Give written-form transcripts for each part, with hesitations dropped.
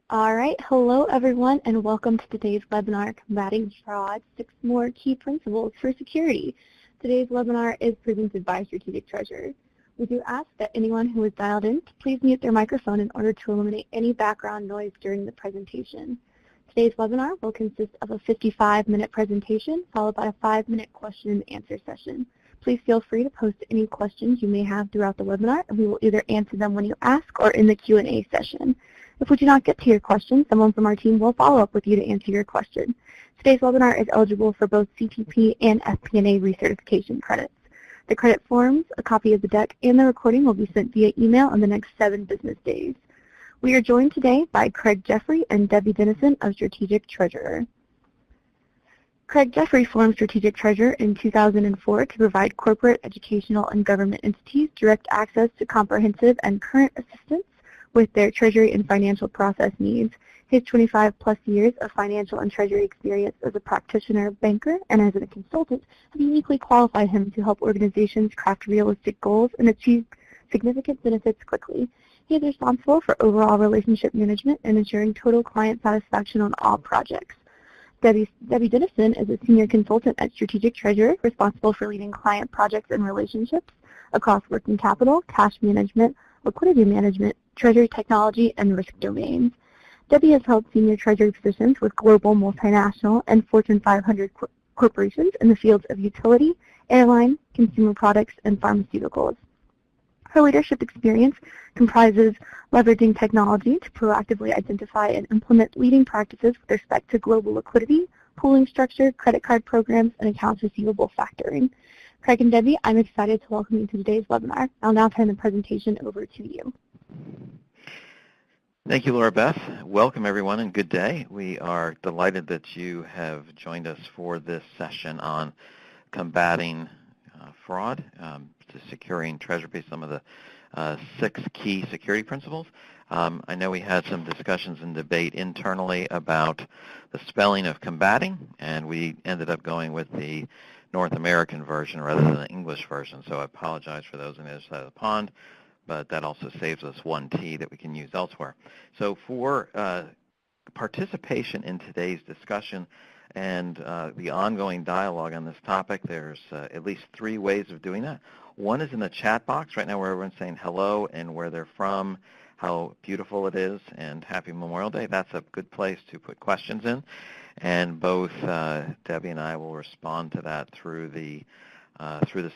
All right, hello everyone and welcome to today's webinar, Combating Fraud, 6 More Key Principles for Security. Today's webinar is presented by Strategic Treasurer. We do ask that anyone who is dialed in to please mute their microphone in order to eliminate any background noise during the presentation. Today's webinar will consist of a 55-minute presentation followed by a 5-minute question and answer session. Please feel free to post any questions you may have throughout the webinar and we will either answer them when you ask or in the Q&A session. If we do not get to your question, someone from our team will follow up with you to answer your question. Today's webinar is eligible for both CTP and FP&A recertification credits. The credit forms, a copy of the deck, and the recording will be sent via email in the next 7 business days. We are joined today by Craig Jeffrey and Debbie Dennison of Strategic Treasurer. Craig Jeffrey formed Strategic Treasurer in 2004 to provide corporate, educational, and government entities direct access to comprehensive and current assistance with their treasury and financial process needs. His 25-plus years of financial and treasury experience as a practitioner, banker, and as a consultant have uniquely qualified him to help organizations craft realistic goals and achieve significant benefits quickly. He is responsible for overall relationship management and ensuring total client satisfaction on all projects. Debbie Dennison is a senior consultant at Strategic Treasurer, responsible for leading client projects and relationships across working capital, cash management, liquidity management, treasury technology, and risk domains. Debbie has held senior treasury positions with global multinational and Fortune 500 corporations in the fields of utility, airline, consumer products, and pharmaceuticals. Her leadership experience comprises leveraging technology to proactively identify and implement leading practices with respect to global liquidity, pooling structure, credit card programs, and accounts receivable factoring. Craig and Debbie, I'm excited to welcome you to today's webinar. I'll now turn the presentation over to you. Thank you, Laura Beth. Welcome, everyone, and good day. We are delighted that you have joined us for this session on combating fraud, to securing treasury, some of the 6 key security principles. I know we had some discussions and debate internally about the spelling of combating, and we ended up going with the North American version rather than the English version. So I apologize for those on the other side of the pond, but that also saves us one T that we can use elsewhere. So for participation in today's discussion and the ongoing dialogue on this topic, there's at least 3 ways of doing that. One is in the chat box right now where everyone's saying hello and where they're from, how beautiful it is, and Happy Memorial Day. That's a good place to put questions in. And both Debbie and I will respond to that through the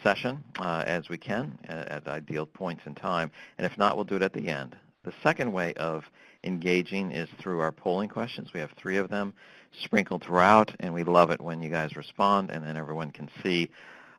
session as we can at ideal points in time. And if not, we'll do it at the end. The second way of engaging is through our polling questions. We have 3 of them sprinkled throughout, and we love it when you guys respond, and then everyone can see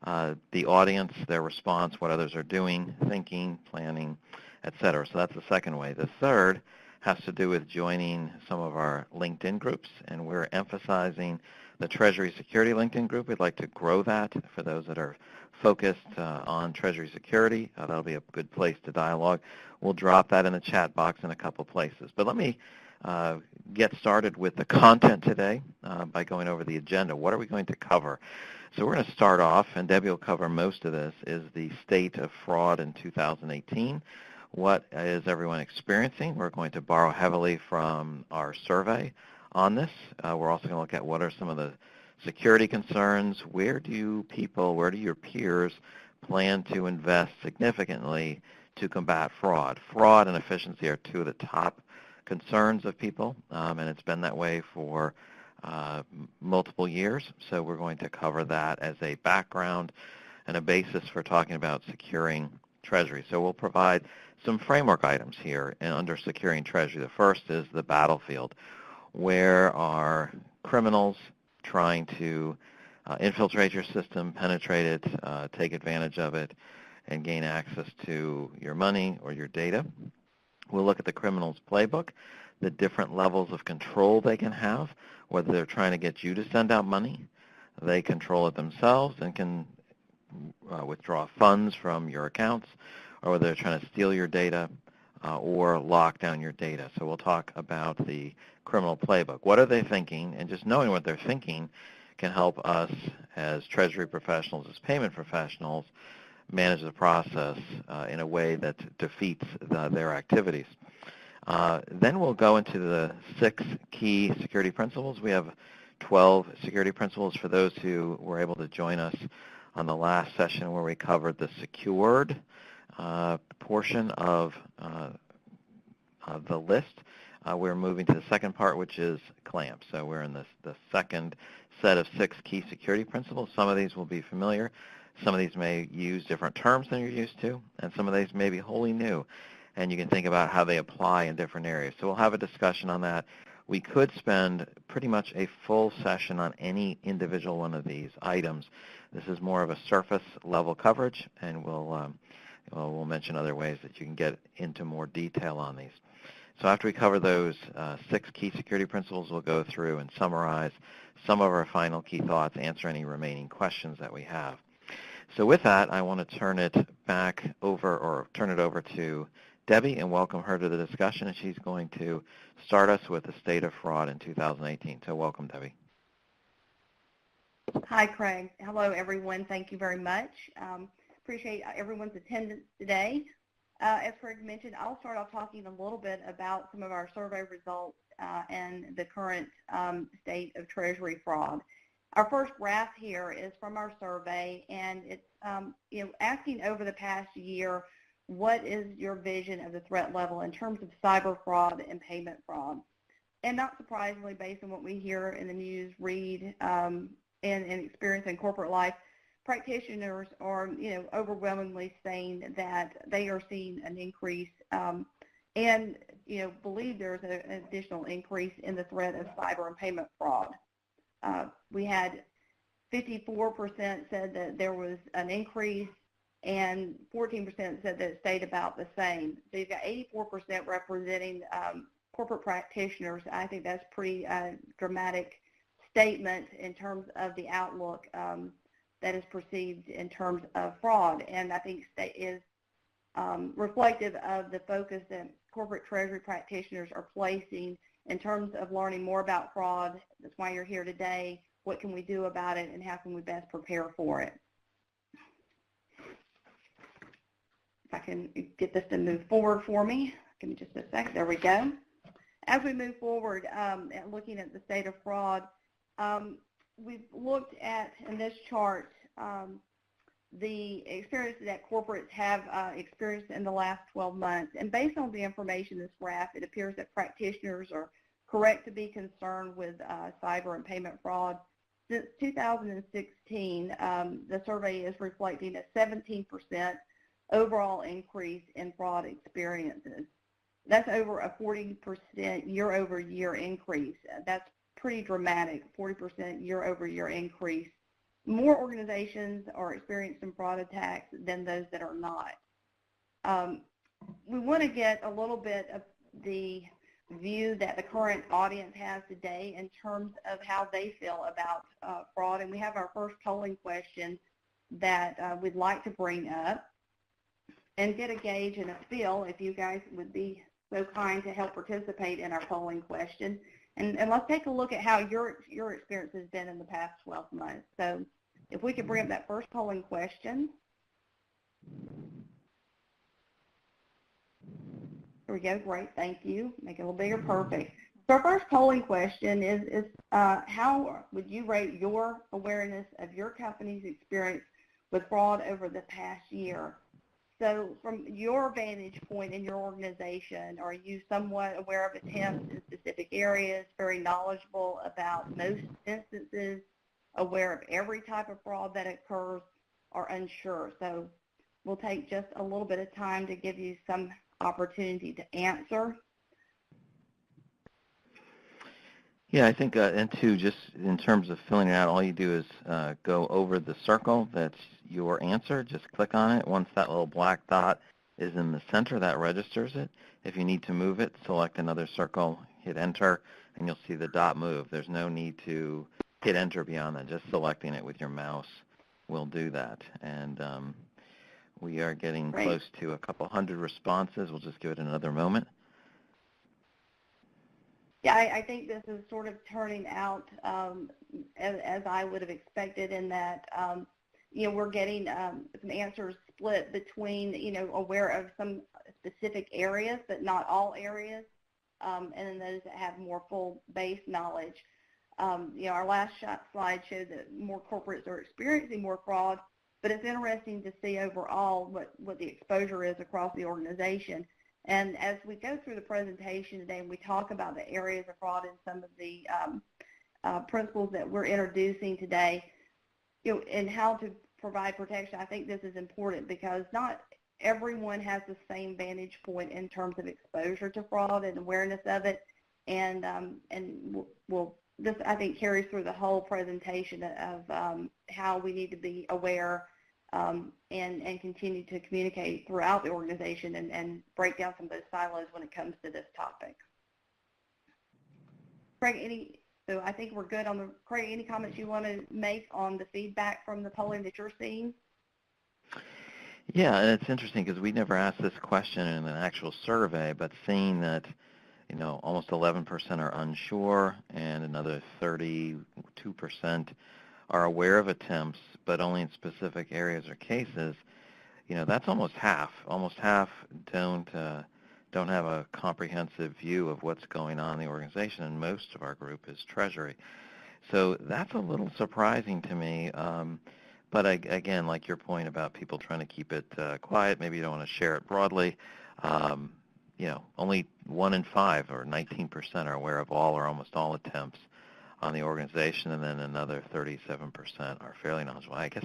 the audience, their response, what others are doing, thinking, planning, etc. So that's the second way. The third has to do with joining some of our LinkedIn groups, and we're emphasizing the Treasury Security LinkedIn group. We'd like to grow that for those that are focused on Treasury Security. That'll be a good place to dialogue. We'll drop that in the chat box in a couple places. But let me get started with the content today by going over the agenda. What are we going to cover? So we're going to start off, and Debbie will cover most of this, is the state of fraud in 2018. What is everyone experiencing? We're going to borrow heavily from our survey on this. We're also going to look at what are some of the security concerns. Where do your peers plan to invest significantly to combat fraud? Fraud and efficiency are 2 of the top concerns of people, and it's been that way for multiple years. So we're going to cover that as a background and a basis for talking about securing Treasury. So we'll provide some framework items here under securing Treasury. The first is the battlefield. Where are criminals trying to infiltrate your system, penetrate it, take advantage of it, and gain access to your money or your data? We'll look at the criminal's playbook, the different levels of control they can have, whether they're trying to get you to send out money, they control it themselves and can withdraw funds from your accounts, or whether they're trying to steal your data or lock down your data. So we'll talk about the criminal playbook. What are they thinking? And just knowing what they're thinking can help us as Treasury professionals, as payment professionals, manage the process in a way that defeats their activities. Then we'll go into the 6 key security principles. We have 12 security principles for those who were able to join us on the last session where we covered the secured portion of the list. We're moving to the second part, which is clamp. So we're in the second set of 6 key security principles. Some of these will be familiar. Some of these may use different terms than you're used to, and some of these may be wholly new. And you can think about how they apply in different areas. So we'll have a discussion on that. We could spend pretty much a full session on any individual one of these items. This is more of a surface level coverage, and we'll mention other ways that you can get into more detail on these. So after we cover those 6 key security principles, we'll go through and summarize some of our final key thoughts, answer any remaining questions that we have. So with that, I want to turn it over to Debbie and welcome her to the discussion. And she's going to start us with the state of fraud in 2018. So welcome, Debbie. Hi, Craig. Hello, everyone. Thank you very much. Appreciate everyone's attendance today. As Craig mentioned, I'll start off talking a little bit about some of our survey results and the current state of Treasury fraud. Our first graph here is from our survey, and it's asking over the past year, what is your vision of the threat level in terms of cyber fraud and payment fraud? And not surprisingly, based on what we hear in the news, read, and experience in corporate life, practitioners are overwhelmingly saying that they are seeing an increase and believe there's an additional increase in the threat of cyber and payment fraud. We had 54% said that there was an increase and 14% said that it stayed about the same. So you've got 84% representing corporate practitioners. I think that's pretty dramatic statement in terms of the outlook that is perceived in terms of fraud, and I think is reflective of the focus that corporate treasury practitioners are placing in terms of learning more about fraud. That's why you're here today. What can we do about it, and how can we best prepare for it? If I can get this to move forward for me. Give me just a second. There we go. As we move forward and looking at the state of fraud, we've looked at, in this chart, the experience that corporates have experienced in the last 12 months. And based on the information in this graph, it appears that practitioners are correct to be concerned with cyber and payment fraud. Since 2016, the survey is reflecting a 17% overall increase in fraud experiences. That's over a 40% year-over-year increase. That's pretty dramatic, 40% year-over-year increase. More organizations are experiencing fraud attacks than those that are not. We want to get a little bit of the view that the current audience has today in terms of how they feel about fraud, and we have our first polling question that we'd like to bring up and get a gauge and a feel, if you guys would be so kind to help participate in our polling question. And let's take a look at how your experience has been in the past 12 months. So if we could bring up that first polling question. There we go. Great. Thank you. Make it a little bigger. Perfect. So our first polling question is how would you rate your awareness of your company's experience with fraud over the past year? So from your vantage point in your organization, are you somewhat aware of attempts in specific areas, very knowledgeable about most instances, aware of every type of fraud that occurs, or unsure? So we'll take just a little bit of time to give you some opportunity to answer. Yeah, I think, and two, just in terms of filling it out, all you do is go over the circle that's your answer. Just click on it. Once that little black dot is in the center, that registers it. If you need to move it, select another circle, hit enter, and you'll see the dot move. There's no need to hit enter beyond that. Just selecting it with your mouse will do that. And we are getting Great. close to a couple hundred responses. We'll just give it another moment. Yeah, I think this is sort of turning out as I would have expected, in that we're getting some answers split between, aware of some specific areas, but not all areas, and then those that have more full base knowledge. Our last slide showed that more corporates are experiencing more fraud, but it's interesting to see overall what the exposure is across the organization. And as we go through the presentation today and we talk about the areas of fraud and some of the principles that we're introducing today, and how to provide protection, I think this is important because not everyone has the same vantage point in terms of exposure to fraud and awareness of it. And this, I think, carries through the whole presentation of how we need to be aware and continue to communicate throughout the organization and break down some of those silos when it comes to this topic. Craig, so I think we're good on the, Craig, any comments you want to make on the feedback from the polling that you're seeing? Yeah, and it's interesting because we never asked this question in an actual survey, but seeing that, almost 11% are unsure and another 32% are aware of attempts, but only in specific areas or cases, that's almost half. Almost half don't have a comprehensive view of what's going on in the organization, and most of our group is treasury. So that's a little surprising to me. But again, like your point about people trying to keep it quiet, maybe you don't want to share it broadly. Only 1 in 5, or 19%, are aware of all or almost all attempts on the organization, and then another 37% are fairly knowledgeable. I guess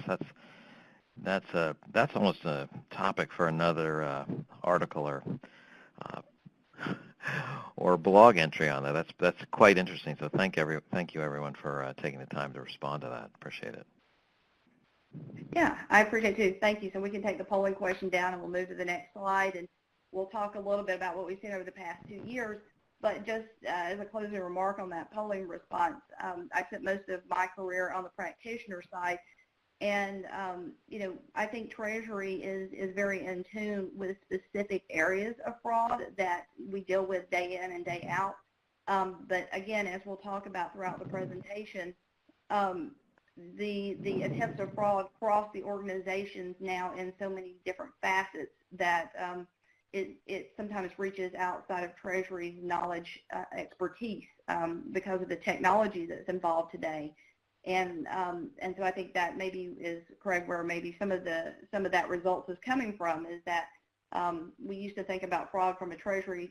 that's almost a topic for another article or blog entry on that. That's quite interesting. So thank you everyone for taking the time to respond to that. Appreciate it. Yeah, I appreciate it too. Thank you. So we can take the polling question down and we'll move to the next slide, and we'll talk a little bit about what we've seen over the past 2 years. But just as a closing remark on that polling response, I spent most of my career on the practitioner side, and I think Treasury is very in tune with specific areas of fraud that we deal with day in and day out. But again, as we'll talk about throughout the presentation, the attempts of fraud cross the organizations now in so many different facets that it sometimes reaches outside of Treasury's knowledge expertise because of the technology that's involved today. And so I think that maybe is, Craig, where maybe some of that results is coming from, is that we used to think about fraud from a Treasury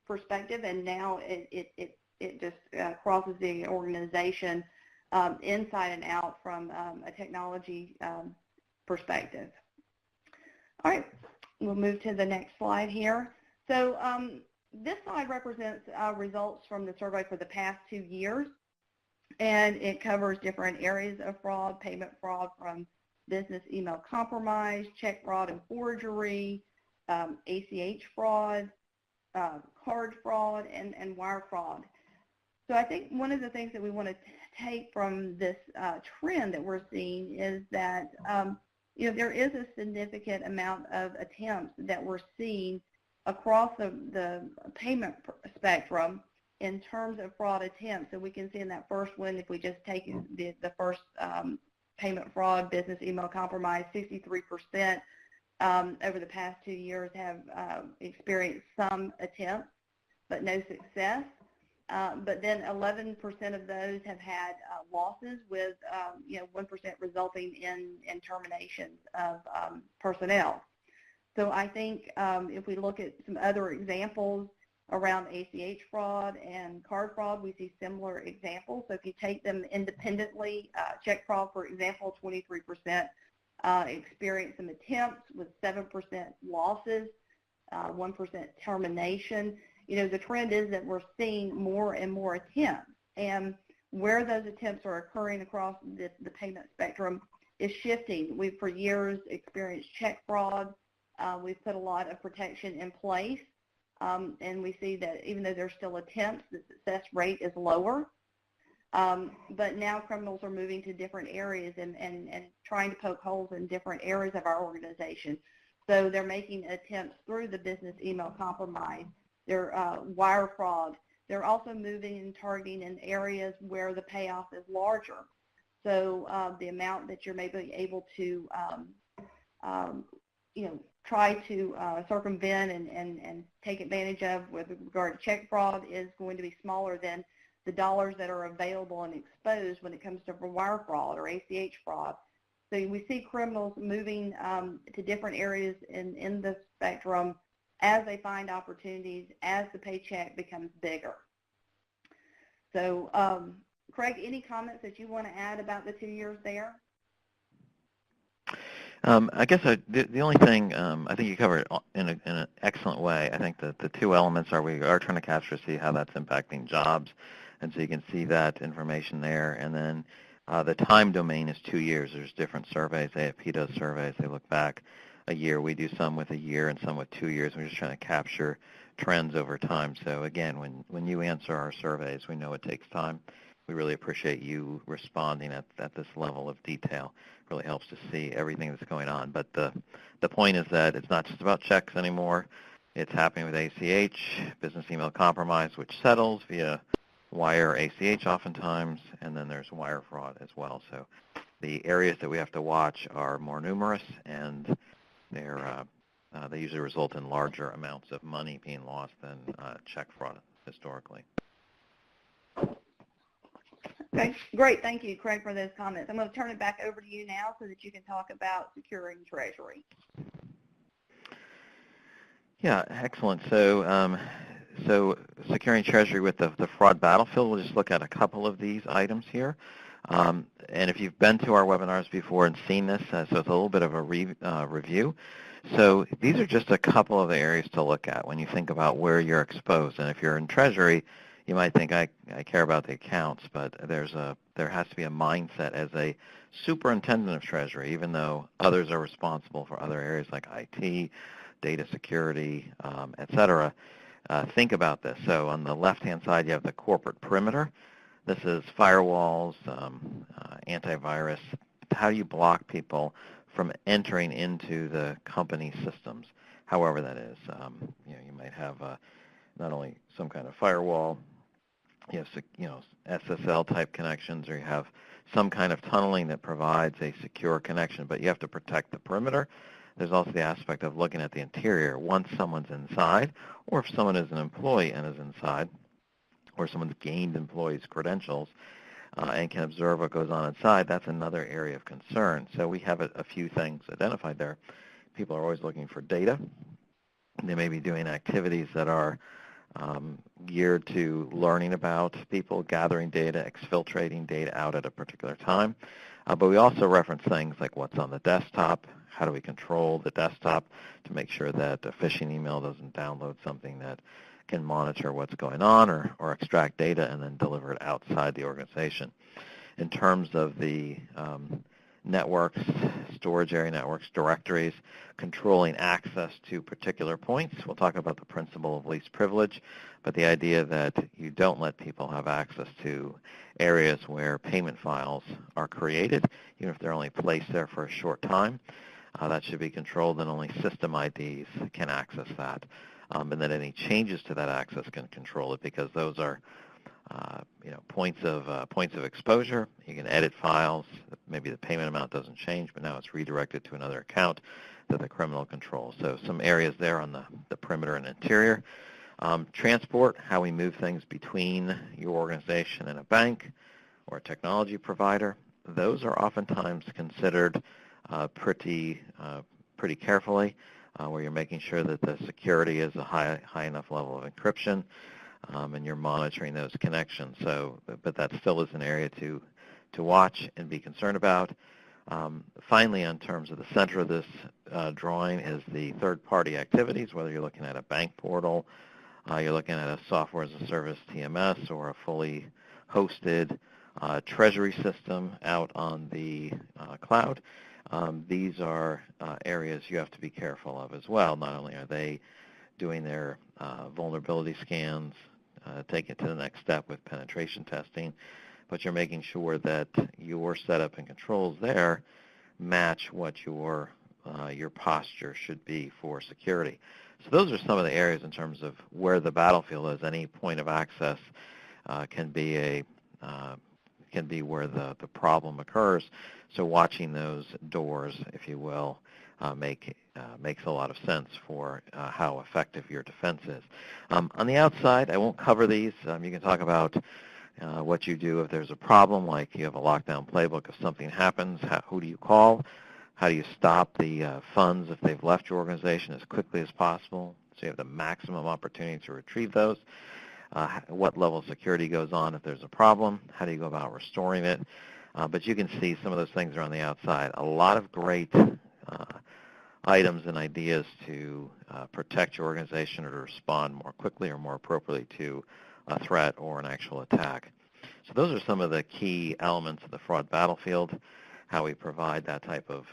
perspective, and now it just crosses the organization inside and out from a technology perspective. All right, we'll move to the next slide here. So this slide represents results from the survey for the past 2 years, and it covers different areas of fraud: payment fraud from business email compromise, check fraud and forgery, ACH fraud, card fraud, and wire fraud. So I think one of the things that we want to take from this trend that we're seeing is that there is a significant amount of attempts that we're seeing across the payment spectrum in terms of fraud attempts. So we can see in that first one, if we just take the first payment fraud, business email compromise, 63% over the past 2 years have experienced some attempts, but no success. But then 11% of those have had losses, with 1% resulting in terminations of personnel. So I think if we look at some other examples around ACH fraud and card fraud, we see similar examples. So if you take them independently, check fraud, for example, 23% experienced some attempts with 7% losses, 1% termination. The trend is that we're seeing more and more attempts, and where those attempts are occurring across the payment spectrum is shifting. We've for years experienced check fraud. We've put a lot of protection in place, and we see that even though there's still attempts, the success rate is lower. But now criminals are moving to different areas and trying to poke holes in different areas of our organization. So they're making attempts through the business email compromise, their wire fraud. They're also moving and targeting in areas where the payoff is larger. So the amount that you're maybe able to, try to circumvent and take advantage of with regard to check fraud is going to be smaller than the dollars that are available and exposed when it comes to wire fraud or ACH fraud. So we see criminals moving to different areas in the spectrum as they find opportunities, as the paycheck becomes bigger. So, Craig, any comments that you want to add about the 2 years there? I guess the only thing, I think you covered it in an excellent way. I think that the two elements are we are trying to capture, see how that's impacting jobs, and so you can see that information there. And then the time domain is 2 years. There's different surveys. AFP does surveys. They look back a year. We do some with a year and some with 2 years. We're just trying to capture trends over time. So again, when you answer our surveys, we know it takes time. We really appreciate you responding at this level of detail. It really helps to see everything that's going on. But the point is that it's not just about checks anymore. It's happening with ACH, business email compromise, which settles via wire ACH oftentimes, and then there's wire fraud as well. So the areas that we have to watch are more numerous, and they usually result in larger amounts of money being lost than check fraud historically. Okay, great. Thank you, Craig, for those comments. I'm going to turn it back over to you now so that you can talk about securing Treasury. Yeah, excellent. So securing Treasury with the fraud battlefield, we'll just look at a couple of these items here. And if you've been to our webinars before and seen this, so it's a little bit of a review. So these are just a couple of the areas to look at when you think about where you're exposed. And if you're in Treasury, you might think, I care about the accounts, but there has to be a mindset as a superintendent of Treasury, even though others are responsible for other areas like IT, data security, et cetera. Think about this. So on the left-hand side, you have the corporate perimeter. This is firewalls, antivirus. How do you block people from entering into the company systems, however that is? You might have not only some kind of firewall, you have SSL-type connections, or you have some kind of tunneling that provides a secure connection, but you have to protect the perimeter. There's also the aspect of looking at the interior once someone's inside, or if someone is an employee and is inside, or someone's gained employees' credentials and can observe what goes on inside. That's another area of concern. So we have a few things identified there. People are always looking for data. They may be doing activities that are geared to learning about people, gathering data, exfiltrating data out at a particular time. But we also reference things like what's on the desktop. How do we control the desktop to make sure that a phishing email doesn't download something that can monitor what's going on or extract data and then deliver it outside the organization. In terms of the networks, storage area networks, directories, controlling access to particular points. We'll talk about the principle of least privilege, but the idea that you don't let people have access to areas where payment files are created, even if they're only placed there for a short time. That should be controlled, and only system IDs can access that. And then any changes to that access can control it, because those are points of exposure. You can edit files. Maybe the payment amount doesn't change, but now it's redirected to another account that the criminal controls. So some areas there on the perimeter and interior. Transport, how we move things between your organization and a bank or a technology provider. Those are oftentimes considered pretty carefully, where you're making sure that the security is a high enough level of encryption, and you're monitoring those connections. But that still is an area to watch and be concerned about. Finally, in terms of the center of this drawing is the third-party activities, whether you're looking at a bank portal, you're looking at a software as a service TMS, or a fully hosted treasury system out on the cloud. These are areas you have to be careful of as well. Not only are they doing their vulnerability scans, take it to the next step with penetration testing, but you're making sure that your setup and controls there match what your posture should be for security. So those are some of the areas in terms of where the battlefield is. Any point of access can be can be where the problem occurs. So watching those doors, if you will, makes a lot of sense for how effective your defense is. On the outside, I won't cover these. You can talk about what you do if there's a problem, like you have a lockdown playbook. If something happens, who do you call? How do you stop the funds if they've left your organization as quickly as possible so you have the maximum opportunity to retrieve those? What level of security goes on if there's a problem? How do you go about restoring it? But you can see some of those things are on the outside. A lot of great items and ideas to protect your organization or to respond more quickly or more appropriately to a threat or an actual attack. So those are some of the key elements of the fraud battlefield, how we provide that type of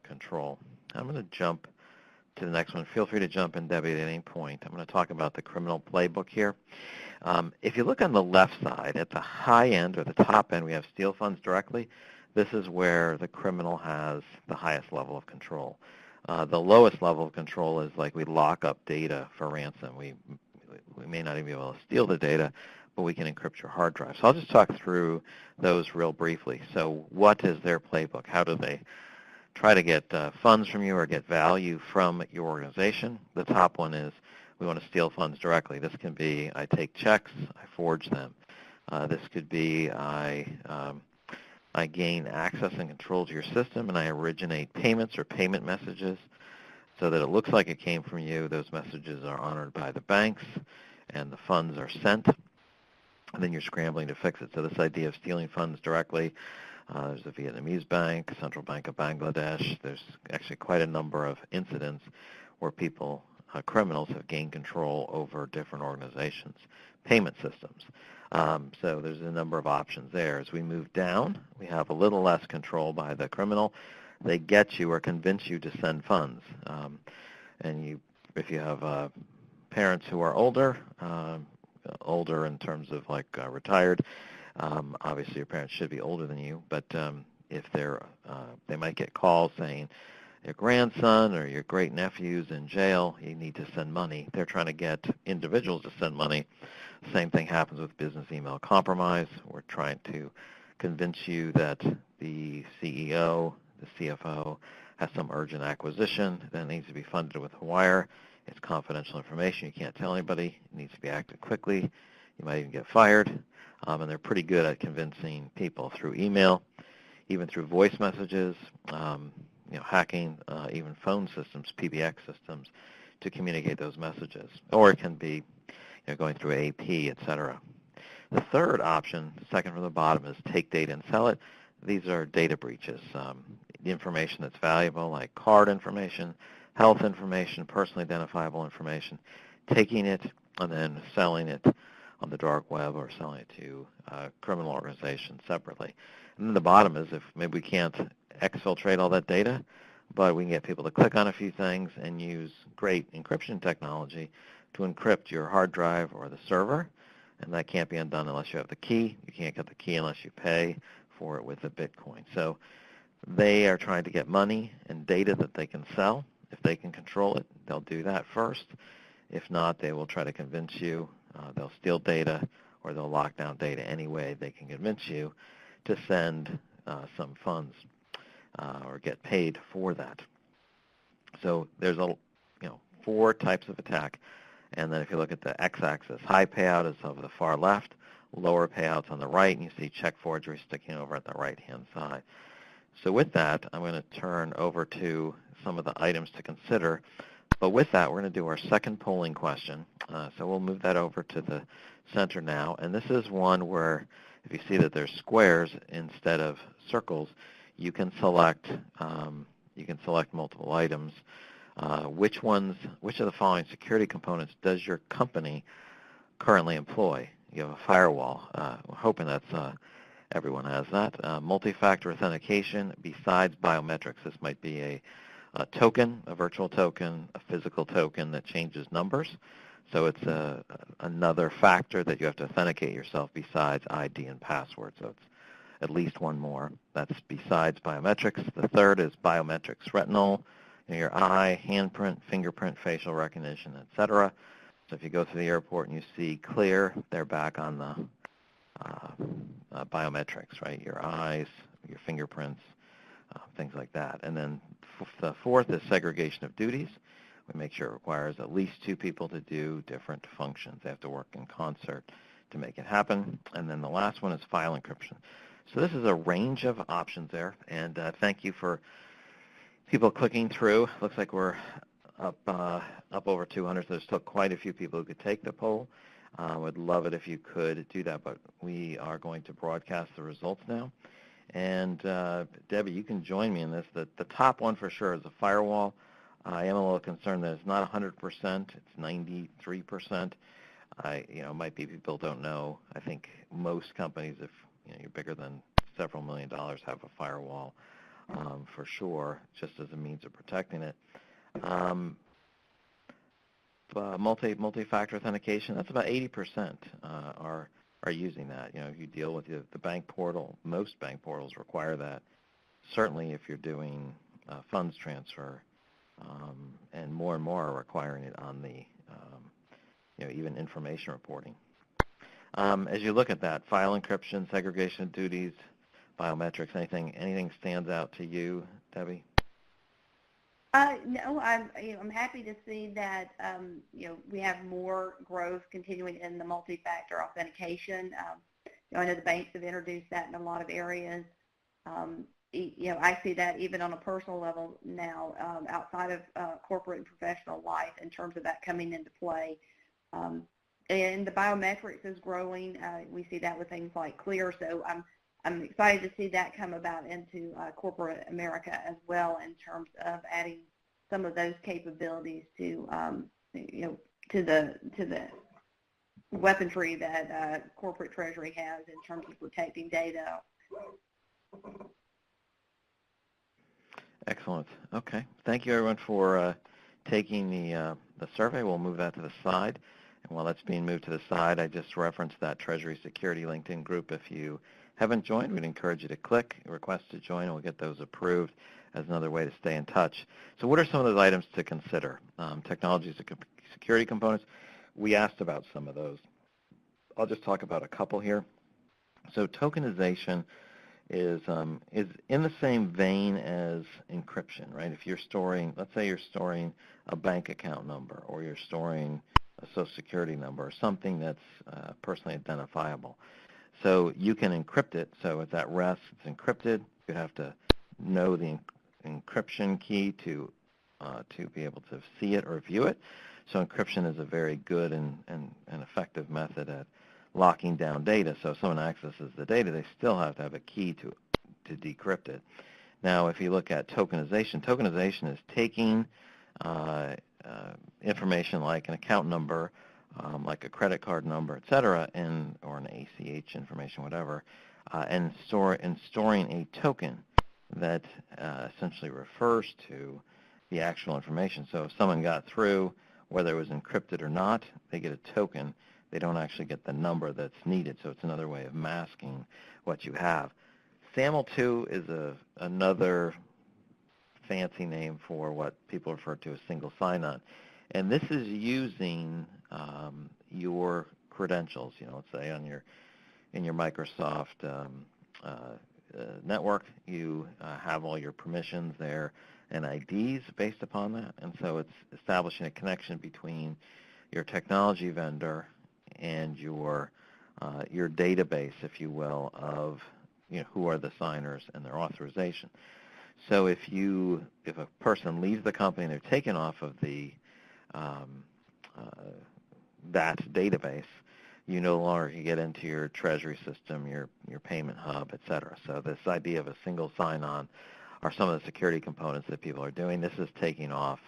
control. I'm going to jump to the next one. Feel free to jump in, Debbie, at any point. I'm going to talk about the criminal playbook here. If you look on the left side, at the high end or the top end, we have steal funds directly. This is where the criminal has the highest level of control. The lowest level of control is like we lock up data for ransom. We may not even be able to steal the data, but we can encrypt your hard drive. So I'll just talk through those real briefly. So what is their playbook? How do they try to get funds from you or get value from your organization? The top one is we want to steal funds directly. This can be I take checks, I forge them. This could be I gain access and control to your system, and I originate payments or payment messages so that it looks like it came from you. Those messages are honored by the banks, and the funds are sent, and then you're scrambling to fix it. So this idea of stealing funds directly, there's a Vietnamese bank, Central Bank of Bangladesh. There's actually quite a number of incidents where people, criminals, have gained control over different organizations' payment systems. So there's a number of options there. As we move down, we have a little less control by the criminal. They get you or convince you to send funds. And if you have parents who are older in terms of like retired, obviously your parents should be older than you, but if they might get calls saying your grandson or your great-nephew's in jail, you need to send money. They're trying to get individuals to send money. Same thing happens with business email compromise. We're trying to convince you that the CEO, the CFO, has some urgent acquisition that needs to be funded with a wire. It's confidential information. You can't tell anybody. It needs to be acted quickly. You might even get fired. And they're pretty good at convincing people through email, even through voice messages, hacking even phone systems, PBX systems, to communicate those messages. Or it can be going through AP, et cetera. The third option, second from the bottom, is take data and sell it. These are data breaches. Information that's valuable, like card information, health information, personally identifiable information, taking it and then selling it on the dark web or selling it to criminal organizations separately. And then the bottom is if maybe we can't exfiltrate all that data, but we can get people to click on a few things and use great encryption technology to encrypt your hard drive or the server, and that can't be undone unless you have the key. You can't get the key unless you pay for it with a Bitcoin. So they are trying to get money and data that they can sell. If they can control it, they'll do that first. If not, they will try to convince you. They'll steal data or they'll lock down data any way they can convince you to send some funds or get paid for that. So there's 4 types of attack. And then if you look at the x-axis, high payout is over the far left, lower payouts on the right, and you see check forgery sticking over at the right-hand side. So with that, I'm going to turn over to some of the items to consider. But with that, we're going to do our second polling question. So we'll move that over to the center now. And this is one where if you see that there's squares instead of circles, you can select multiple items. Which of the following security components does your company currently employ? You have a firewall. We're hoping that's everyone has that. Multi-factor authentication besides biometrics. This might be a token, a virtual token, a physical token that changes numbers. So it's another factor that you have to authenticate yourself besides ID and password. So it's at least one more. That's besides biometrics. The third is biometrics, retinal, your eye, handprint, fingerprint, facial recognition, etc. So if you go to the airport and you see clear, they're back on the biometrics, right? Your eyes, your fingerprints, things like that. And then the fourth is segregation of duties. We make sure it requires at least two people to do different functions. They have to work in concert to make it happen. And then the last one is file encryption. So this is a range of options there, and thank you for people clicking through. Looks like we're up over 200, so there's still quite a few people who could take the poll. Would love it if you could do that, but we are going to broadcast the results now. And Debbie, you can join me in this. The top one for sure is a firewall. I am a little concerned that it's not 100%, it's 93%. Might be people don't know. I think most companies, if you're bigger than several $1 million, have a firewall for sure, just as a means of protecting it. Multi-factor authentication, that's about 80% are using that. If you deal with the bank portal, most bank portals require that. Certainly if you're doing funds transfer, and more are requiring it on the even information reporting. As you look at that, file encryption, segregation of duties, biometrics, anything stands out to you, Debbie? No, I'm happy to see that we have more growth continuing in the multi-factor authentication. I know the banks have introduced that in a lot of areas. I see that even on a personal level now, outside of corporate and professional life, in terms of that coming into play. And the biometrics is growing. We see that with things like Clear. So I'm excited to see that come about into corporate America as well, in terms of adding some of those capabilities to the weaponry that corporate treasury has in terms of protecting data. Excellent. Okay. Thank you, everyone, for taking the survey. We'll move that to the side. And while that's being moved to the side, I just referenced that Treasury Security LinkedIn group. If you haven't joined, we'd encourage you to click request to join, and we'll get those approved as another way to stay in touch. So what are some of those items to consider? Technology security components. We asked about some of those. I'll just talk about a couple here. So tokenization is in the same vein as encryption, right? If you're storing, let's say you're storing a bank account number, or you're storing a social security number, or something that's personally identifiable. So you can encrypt it. So it's at rest, it's encrypted. You'd have to know the encryption key to be able to see it or view it. So encryption is a very good and effective method at locking down data. So if someone accesses the data, they still have to have a key to decrypt it. Now, if you look at tokenization is taking information like an account number, like a credit card number, et cetera, or an ACH information, whatever, and storing a token that essentially refers to the actual information. So if someone got through, whether it was encrypted or not, they get a token. They don't actually get the number that's needed. So it's another way of masking what you have. SAML2 is another fancy name for what people refer to as single sign-on. And this is using your credentials, let's say in your Microsoft network, you have all your permissions there and IDs based upon that. And so it's establishing a connection between your technology vendor and your database, if you will, of who are the signers and their authorization. So if a person leaves the company and they're taken off of the that database, you no longer can get into your treasury system, your payment hub, et cetera. So this idea of a single sign-on are some of the security components that people are doing. This is taking off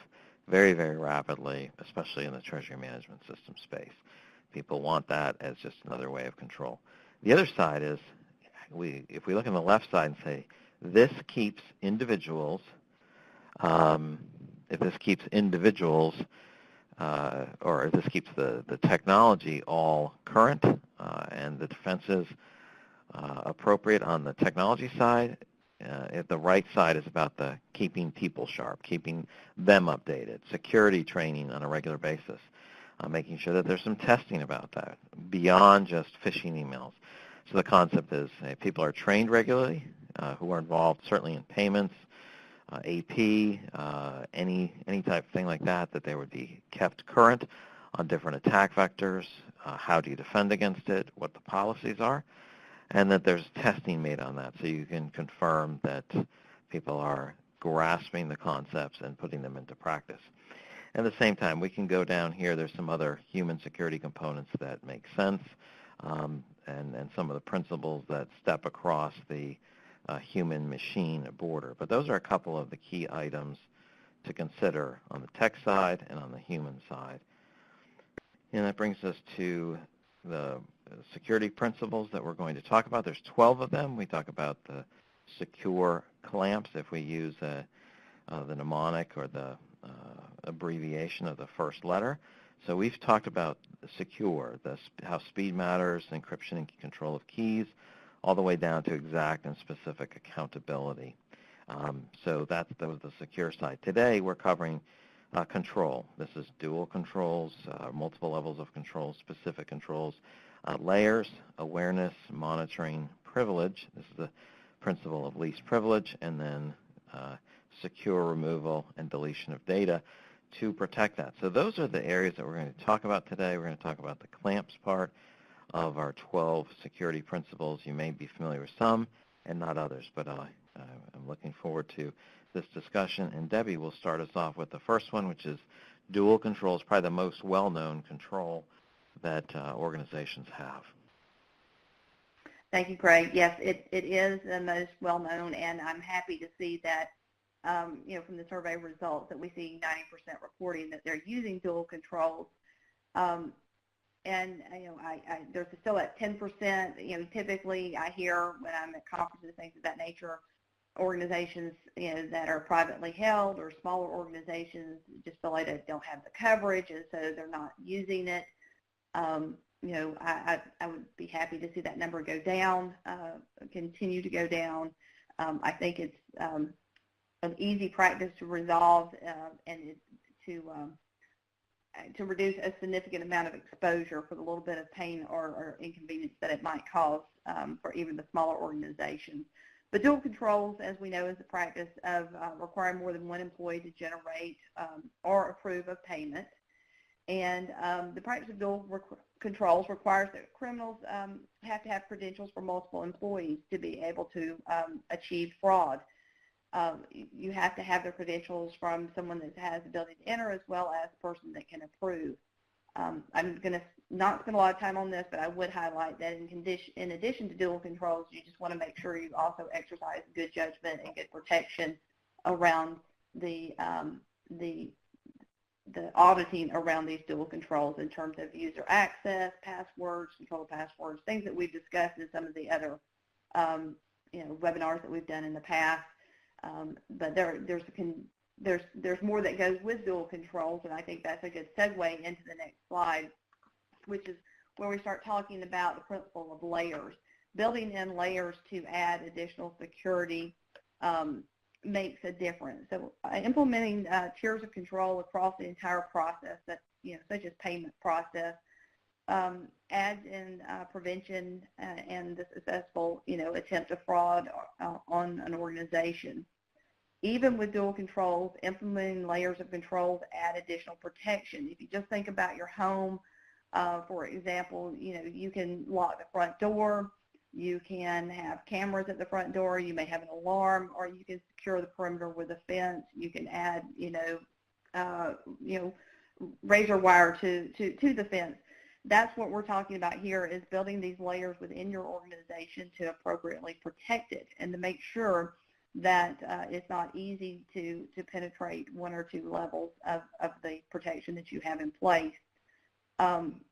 very, very rapidly, especially in the treasury management system space. People want that as just another way of control. The other side is, if we look on the left side and say, this keeps individuals, if this keeps individuals, or if this keeps the technology all current and the defenses appropriate on the technology side, the right side is about the keeping people sharp, keeping them updated, security training on a regular basis, making sure that there's some testing about that beyond just phishing emails. So the concept is people are trained regularly who are involved certainly in payments, AP, any type of thing like that, that they would be kept current on different attack vectors, how do you defend against it, what the policies are, and that there's testing made on that so you can confirm that people are grasping the concepts and putting them into practice. At the same time, we can go down here. There's some other human security components that make sense, and some of the principles that step across the human-machine border. But those are a couple of the key items to consider on the tech side and on the human side. And that brings us to the security principles that we're going to talk about. There's 12 of them. We talk about the secure clamps if we use the mnemonic or the abbreviation of the first letter. So we've talked about secure, how speed matters, encryption and control of keys, all the way down to exact and specific accountability. So that was the secure side. Today we're covering control. This is dual controls, multiple levels of control, specific controls, layers, awareness, monitoring, privilege. This is the principle of least privilege, and then secure removal and deletion of data to protect that. So those are the areas that we're going to talk about today. We're going to talk about the clamps part of our 12 security principles. You may be familiar with some and not others, but I'm looking forward to this discussion. And Debbie will start us off with the first one, which is dual controls, probably the most well-known control that organizations have. Thank you, Craig. Yes, it is the most well-known, and I'm happy to see that, from the survey results that we see 90% reporting that they're using dual controls. And there's still at 10%. Typically I hear when I'm at conferences, things of that nature, organizations that are privately held or smaller organizations just feel like they don't have the coverage, and so they're not using it. I would be happy to see that number go down, continue to go down. I think it's an easy practice to resolve and to reduce a significant amount of exposure for the little bit of pain or inconvenience that it might cause for even the smaller organizations. But dual controls, as we know, is the practice of requiring more than one employee to generate or approve of payment. And the practice of dual controls requires that criminals have to have credentials for multiple employees to be able to achieve fraud. You have to have the credentials from someone that has the ability to enter as well as the person that can approve. I'm going to not spend a lot of time on this, but I would highlight that in addition to dual controls, you just want to make sure you also exercise good judgment and good protection around the auditing around these dual controls in terms of user access, passwords, control of passwords, things that we've discussed in some of the other webinars that we've done in the past. But there's more that goes with dual controls, and I think that's a good segue into the next slide, which is where we start talking about the principle of layers. Building in layers to add additional security makes a difference. So implementing tiers of control across the entire process, that such as payment process, adds in prevention and the successful attempt of fraud on an organization. Even with dual controls, implementing layers of controls add additional protection. If you just think about your home, for example, you can lock the front door. You can have cameras at the front door. You may have an alarm, or you can secure the perimeter with a fence. You can add, razor wire to the fence. That's what we're talking about here, is building these layers within your organization to appropriately protect it and to make sure that it's not easy to penetrate one or two levels of the protection that you have in place. From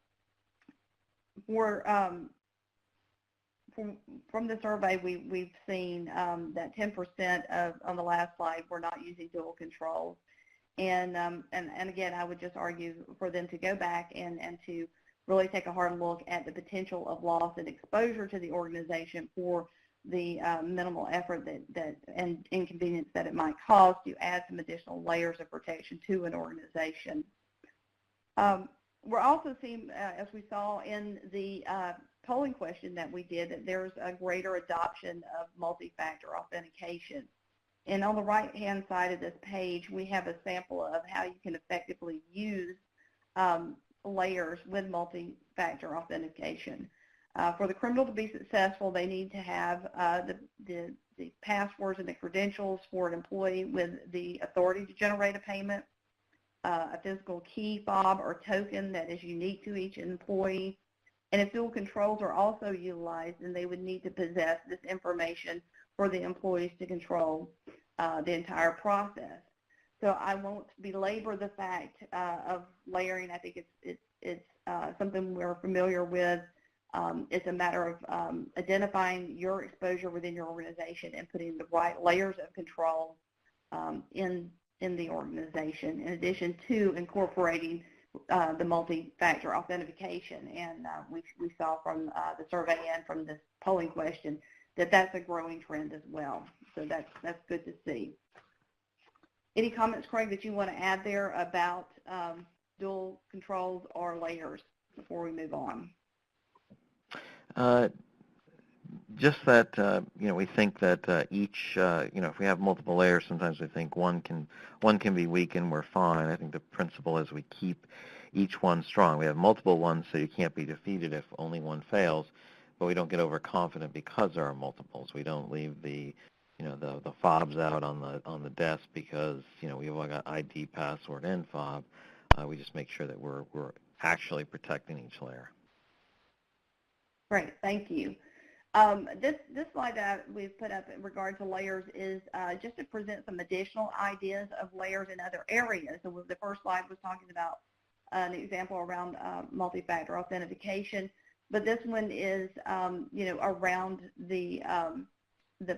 the survey, we've seen that 10% on the last slide were not using dual controls. And again, I would just argue for them to go back and to really take a hard look at the potential of loss and exposure to the organization for the minimal effort and inconvenience that it might cause to add some additional layers of protection to an organization. We're also seeing, as we saw in the polling question that we did, that there's a greater adoption of multi-factor authentication. And on the right-hand side of this page, we have a sample of how you can effectively use layers with multi-factor authentication. For the criminal to be successful, they need to have the passwords and the credentials for an employee with the authority to generate a payment, a physical key fob or token that is unique to each employee. And if dual controls are also utilized, then they would need to possess this information for the employees to control the entire process. So I won't belabor the fact of layering. I think it's something we're familiar with. It's a matter of identifying your exposure within your organization and putting the right layers of control in the organization, in addition to incorporating the multi-factor authentication. And we saw from the survey and from this polling question that that's a growing trend as well. So that's good to see. Any comments, Craig, that you want to add there about dual controls or layers before we move on? Just that we think that each if we have multiple layers, sometimes we think one can be weak and we're fine. I think the principle is we keep each one strong. We have multiple ones, so you can't be defeated if only one fails, but we don't get overconfident because there are multiples. We don't leave the fobs out on the desk because we've all got ID, password, and fob. We just make sure that we're actually protecting each layer. Great, thank you. This slide that we've put up in regard to layers is just to present some additional ideas of layers in other areas. So the first slide was talking about an example around multi-factor authentication, but this one is around the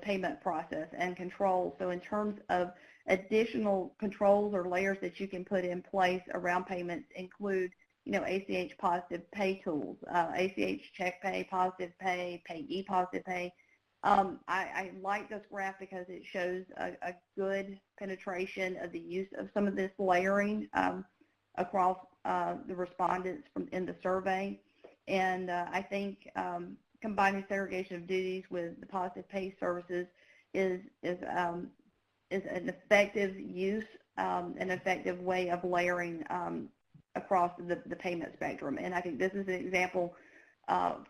payment process and control. So in terms of additional controls or layers that you can put in place around payments include ACH positive pay tools, ACH check pay, positive pay, payee positive pay. I like this graph because it shows a good penetration of the use of some of this layering across the respondents in the survey. And I think combining segregation of duties with the positive pay services is an effective use, an effective way of layering across the payment spectrum. And I think this is an example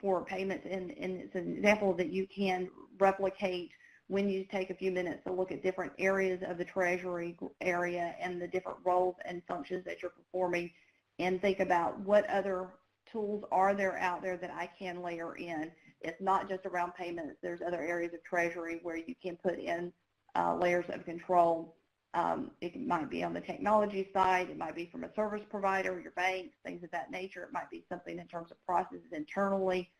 for payments, and it's an example that you can replicate when you take a few minutes to look at different areas of the treasury area and the different roles and functions that you're performing, and think about what other tools are there out there that I can layer in. It's not just around payments. There's other areas of treasury where you can put in layers of control. It might be on the technology side. It might be from a service provider, your banks, things of that nature. It might be something in terms of processes internally.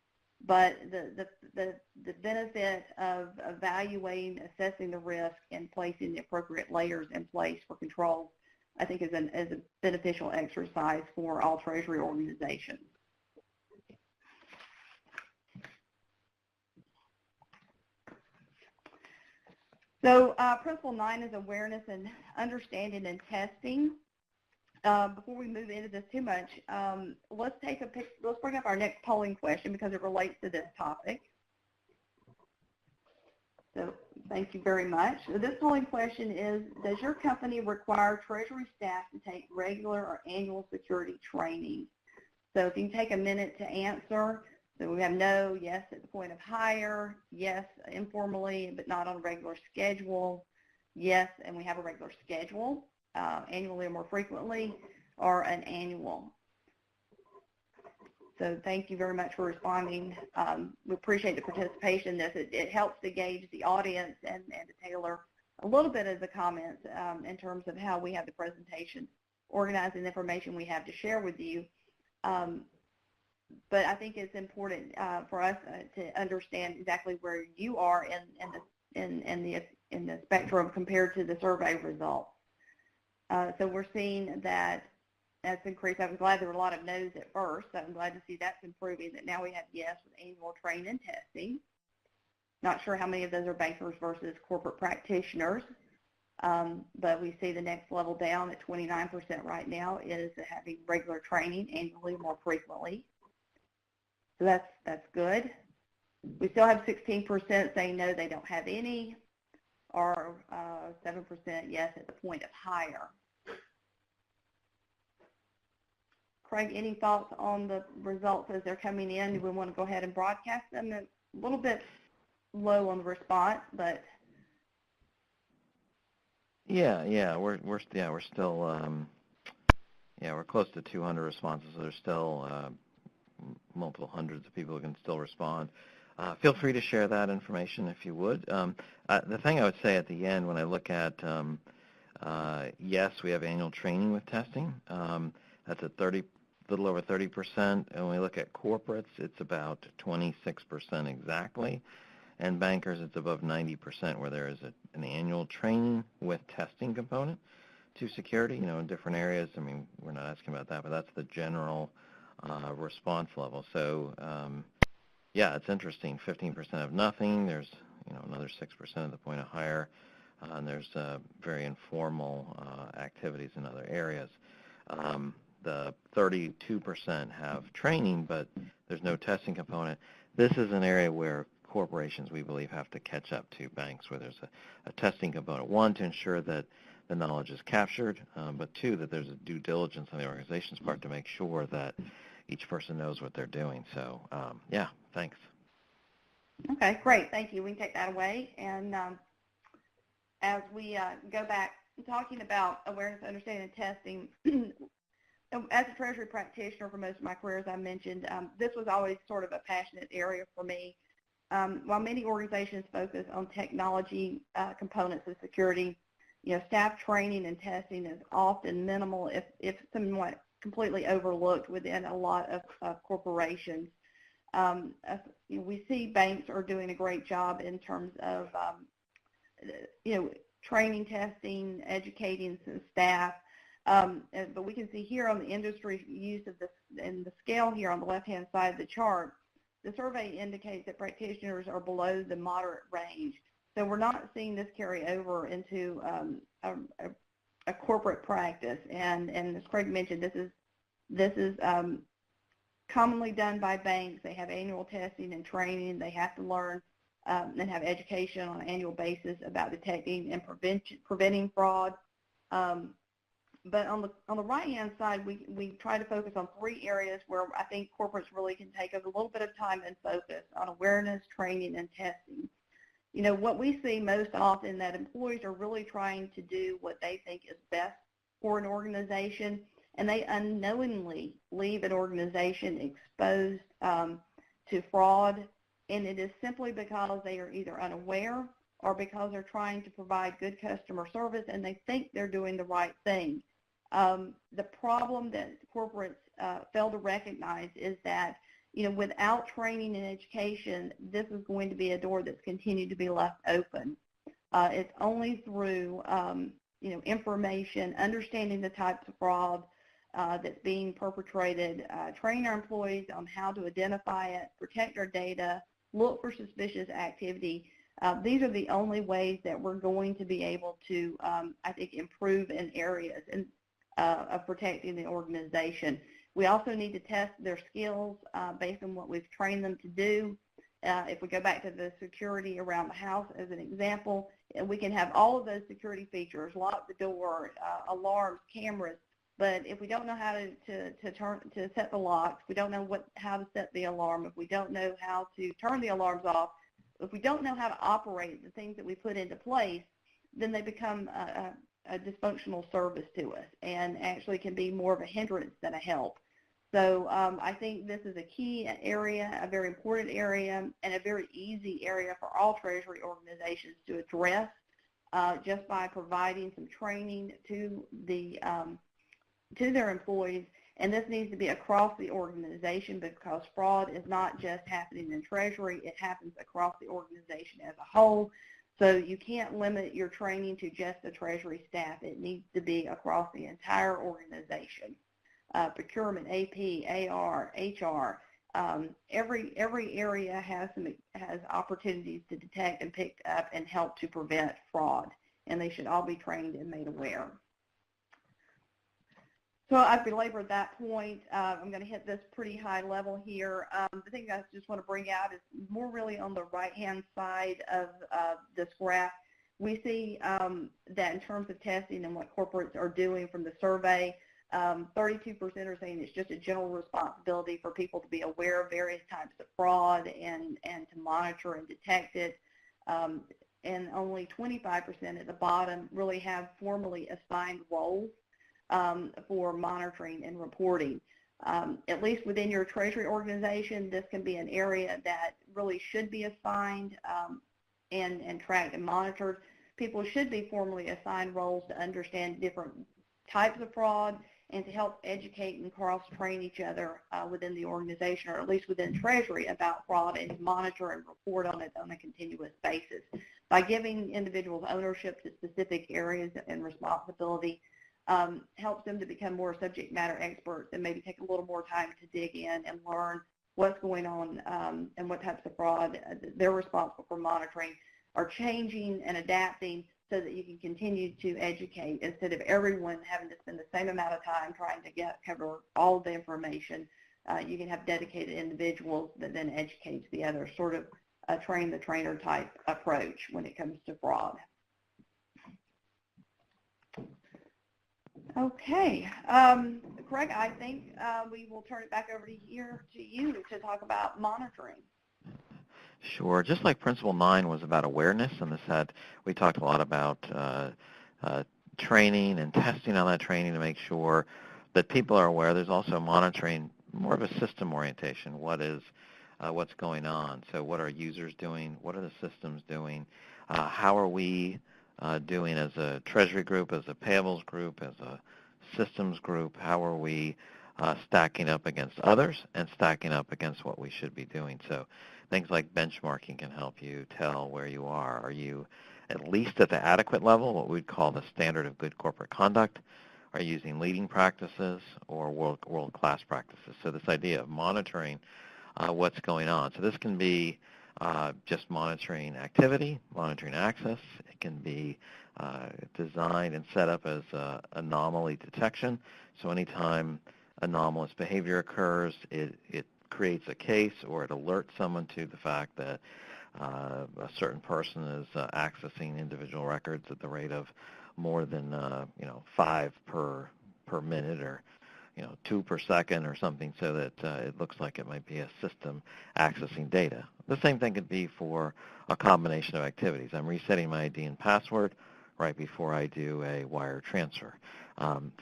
But the benefit of evaluating, assessing the risk, and placing the appropriate layers in place for control, I think is a beneficial exercise for all treasury organizations. So Principle 9 is awareness and understanding and testing. Before we move into this too much, let's bring up our next polling question because it relates to this topic. So thank you very much. So this polling question is, does your company require treasury staff to take regular or annual security training? So if you can take a minute to answer. So we have no, yes at the point of hire, yes informally but not on a regular schedule, yes and we have a regular schedule, annually or more frequently, or an annual. So thank you very much for responding. We appreciate the participation in this. It helps to gauge the audience and to tailor a little bit of the comments in terms of how we have the presentation, organizing the information we have to share with you. But I think it's important for us to understand exactly where you are in the spectrum compared to the survey results. So we're seeing that that's increased. I was glad there were a lot of no's at first. So I'm glad to see that's improving, that now we have yes with annual training and testing. Not sure how many of those are bankers versus corporate practitioners. But we see the next level down at 29% right now is having regular training annually more frequently. So that's good. We still have 16% saying no, they don't have any, or 7% yes at the point of hire. Craig, any thoughts on the results as they're coming in? Do we want to go ahead and broadcast them? A little bit low on the response, but we're still we're close to 200 responses. So there's still multiple hundreds of people who can still respond. Feel free to share that information if you would. The thing I would say at the end when I look at yes, we have annual training with testing. That's at little over 30%, and when we look at corporates, it's about 26% exactly, and bankers, it's above 90%, where there is an annual training with testing component to security, in different areas. I mean, we're not asking about that, but that's the general response level. So, it's interesting. 15% have nothing. There's, another 6% at the point of hire, and there's very informal activities in other areas. The 32% have training, but there's no testing component. This is an area where corporations, we believe, have to catch up to banks, where there's a testing component. One, to ensure that the knowledge is captured, but two, that there's a due diligence on the organization's part to make sure that each person knows what they're doing. So, thanks. Okay, great. Thank you. We can take that away. And as we go back talking about awareness, understanding, and testing, as a Treasury practitioner for most of my career, as I mentioned, this was always sort of a passionate area for me. While many organizations focus on technology components of security, staff training and testing is often minimal, if somewhat completely overlooked within a lot of corporations. We see banks are doing a great job in terms of, training, testing, educating staff. But we can see here on the industry use of this and the scale here on the left-hand side of the chart, the survey indicates that practitioners are below the moderate range. So we're not seeing this carry over into a corporate practice. And as Craig mentioned, this is commonly done by banks. They have annual testing and training. They have to learn and have education on an annual basis about detecting and preventing fraud. But on the right-hand side, we try to focus on three areas where I think corporates really can take a little bit of time and focus on awareness, training, and testing. What we see most often that employees are really trying to do what they think is best for an organization, and they unknowingly leave an organization exposed to fraud, and it is simply because they are either unaware or because they're trying to provide good customer service and they think they're doing the right thing. The problem that corporates fail to recognize is that, without training and education, this is going to be a door that's continued to be left open. It's only through, information, understanding the types of fraud that's being perpetrated, train our employees on how to identify it, protect our data, look for suspicious activity. These are the only ways that we're going to be able to, I think, improve in areas of protecting the organization. We also need to test their skills based on what we've trained them to do. If we go back to the security around the house as an example, we can have all of those security features, lock the door, alarms, cameras, but if we don't know how to set the locks, we don't know how to set the alarm, if we don't know how to turn the alarms off, if we don't know how to operate the things that we put into place, then they become a dysfunctional service to us and actually can be more of a hindrance than a help. So I think this is a key area, a very important area, and a very easy area for all Treasury organizations to address just by providing some training to their employees. And this needs to be across the organization because fraud is not just happening in Treasury, it happens across the organization as a whole. So you can't limit your training to just the Treasury staff. It needs to be across the entire organization. Procurement, AP, AR, HR, every area has opportunities to detect and pick up and help to prevent fraud. and they should all be trained and made aware. So I've belabored that point. I'm going to hit this pretty high level here. The thing I just want to bring out is more really on the right-hand side of this graph. We see that in terms of testing and what corporates are doing from the survey, 32% are saying it's just a general responsibility for people to be aware of various types of fraud and to monitor and detect it. And only 25% at the bottom really have formally assigned roles for monitoring and reporting. At least within your Treasury organization, this can be an area that really should be assigned and tracked and monitored. People should be formally assigned roles to understand different types of fraud and to help educate and cross-train each other within the organization, or at least within Treasury, about fraud and to monitor and report on it on a continuous basis. By giving individuals ownership to specific areas and responsibility, helps them to become more subject matter experts and maybe take a little more time to dig in and learn what's going on and what types of fraud they're responsible for monitoring are changing and adapting, so that you can continue to educate instead of everyone having to spend the same amount of time trying to cover all of the information. You can have dedicated individuals that then educate the others, sort of a train the trainer type approach when it comes to fraud. Okay, Craig, I think we will turn it back over to you to talk about monitoring. Sure. Just like Principle 9 was about awareness, and we talked a lot about training and testing on that training to make sure that people are aware. There's also monitoring, more of a system orientation. What's going on? So what are users doing? What are the systems doing? How are we doing as a Treasury group, as a payables group, as a systems group? How are we stacking up against others and stacking up against what we should be doing? So things like benchmarking can help you tell where you are. Are you at least at the adequate level, what we'd call the standard of good corporate conduct? Are you using leading practices or world-class practices? So this idea of monitoring what's going on. So this can be just monitoring activity, monitoring access. It can be designed and set up as anomaly detection. So anytime anomalous behavior occurs, it creates a case, or it alerts someone to the fact that a certain person is accessing individual records at the rate of more than 5 per minute, or 2 per second or something, so that it looks like it might be a system accessing data. The same thing could be for a combination of activities. I'm resetting my ID and password right before I do a wire transfer.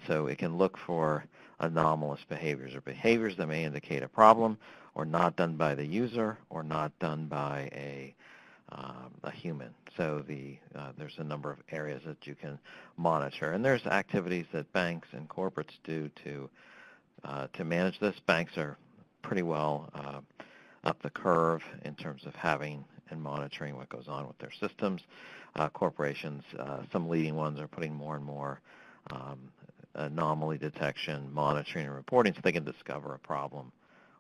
So it can look for anomalous behaviors, or behaviors that may indicate a problem, or not done by the user, or not done by a human. So there's a number of areas that you can monitor, and there's activities that banks and corporates do to manage this. Banks are pretty well up the curve in terms of having and monitoring what goes on with their systems. Corporations, some leading ones, are putting more and more anomaly detection, monitoring, and reporting, so they can discover a problem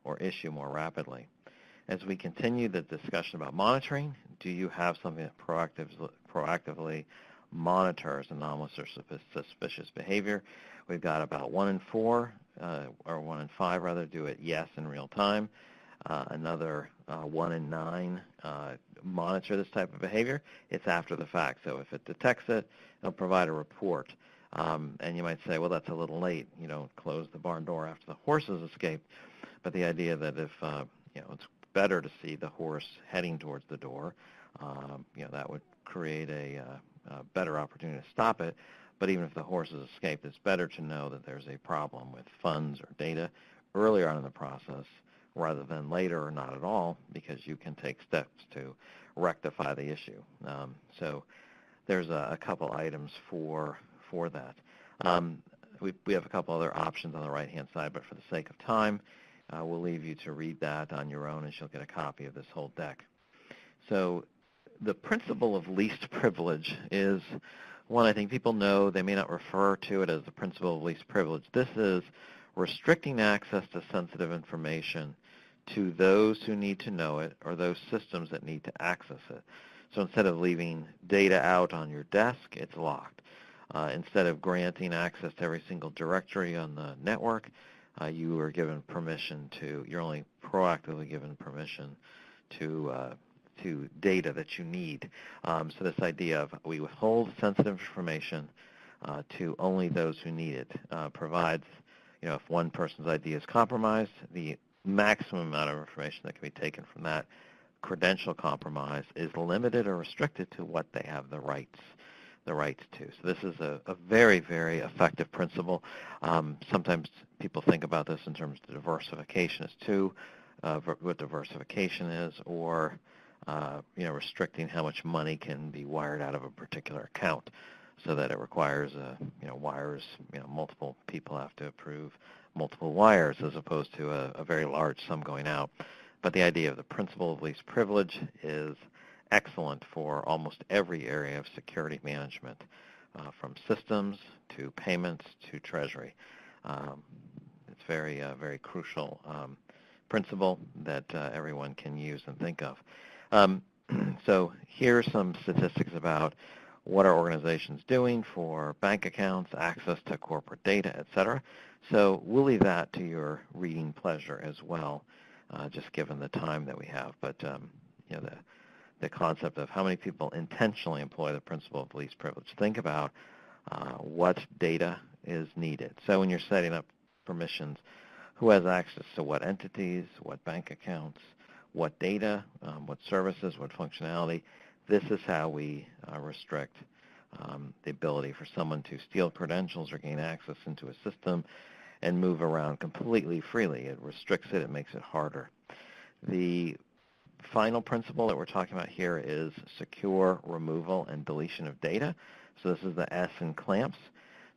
or issue more rapidly. As we continue the discussion about monitoring, do you have something that proactively monitors anomalous or suspicious behavior? We've got about 1 in 4, or 1 in 5 rather, do it yes in real time. Another 1 in 9 monitor this type of behavior. It's after the fact. So if it detects it, it'll provide a report. And you might say, well, that's a little late. You don't close the barn door after the horses escaped. But the idea that if it's better to see the horse heading towards the door, that would create a better opportunity to stop it. But even if the horse has escaped, it's better to know that there's a problem with funds or data earlier on in the process rather than later or not at all, because you can take steps to rectify the issue. So there's a couple items for that. We have a couple other options on the right-hand side, but for the sake of time, we'll leave you to read that on your own, and you'll get a copy of this whole deck. So the principle of least privilege is one I think people know. They may not refer to it as the principle of least privilege. This is restricting access to sensitive information to those who need to know it or those systems that need to access it. So instead of leaving data out on your desk, it's locked. Instead of granting access to every single directory on the network, you are given permission to, you're only proactively given permission to data that you need. So this idea of we withhold sensitive information to only those who need it provides, if one person's ID is compromised, the maximum amount of information that can be taken from that credential compromise is limited or restricted to what they have the rights to. So this is a very, very effective principle. Sometimes people think about this in terms of diversification as to what diversification is, or restricting how much money can be wired out of a particular account, so that it requires wires. Multiple people have to approve multiple wires as opposed to a very large sum going out. But the idea of the principle of least privilege is excellent for almost every area of security management, from systems to payments to treasury. It's very, very crucial principle that everyone can use and think of. So here are some statistics about what are organizations doing for bank accounts, access to corporate data, et cetera. So we'll leave that to your reading pleasure as well, just given the time that we have. But the concept of how many people intentionally employ the principle of least privilege. Think about what data is needed. So when you're setting up permissions, who has access to what entities, what bank accounts, what data, what services, what functionality. This is how we restrict the ability for someone to steal credentials or gain access into a system and move around completely freely. It restricts it. It makes it harder. The final principle that we're talking about here is secure removal and deletion of data. So this is the S in clamps.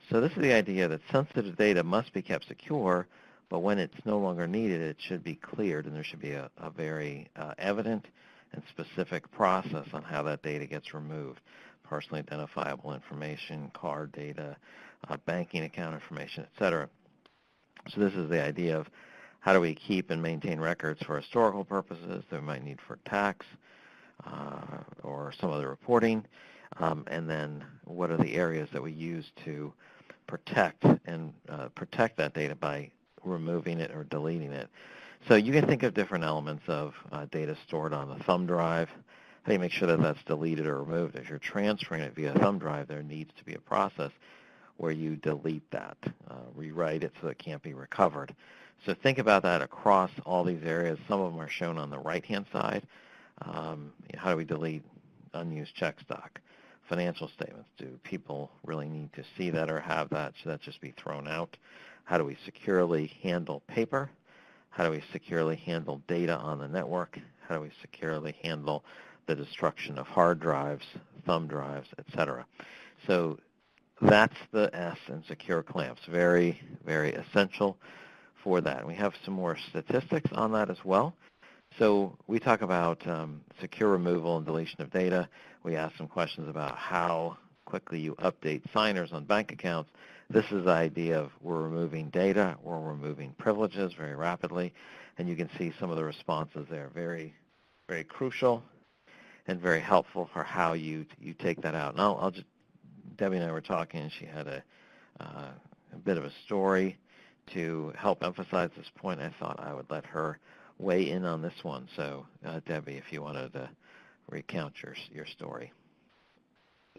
So this is the idea that sensitive data must be kept secure, but when it's no longer needed, it should be cleared, and there should be a very evident and specific process on how that data gets removed. Personally identifiable information, card data, banking account information, et cetera. So this is the idea of how do we keep and maintain records for historical purposes that we might need for tax or some other reporting, and then what are the areas that we use to protect that data by removing it or deleting it. So you can think of different elements of data stored on a thumb drive. How do you make sure that that's deleted or removed? If you're transferring it via thumb drive, there needs to be a process where you delete that, rewrite it so it can't be recovered. So think about that across all these areas. Some of them are shown on the right-hand side. How do we delete unused check stock? Financial statements, do people really need to see that or have that? Should that just be thrown out? How do we securely handle paper? How do we securely handle data on the network? How do we securely handle the destruction of hard drives, thumb drives, et cetera? So that's the S in secure clamps. Very, very essential for that. And we have some more statistics on that as well. So we talk about secure removal and deletion of data. We ask some questions about how quickly you update signers on bank accounts. This is the idea of we're removing data, we're removing privileges very rapidly, and you can see some of the responses there. Very, very crucial and very helpful for how you take that out. And I'll just, Debbie and I were talking, and she had a bit of a story to help emphasize this point. I thought I would let her weigh in on this one. So, Debbie, if you wanted to recount your story.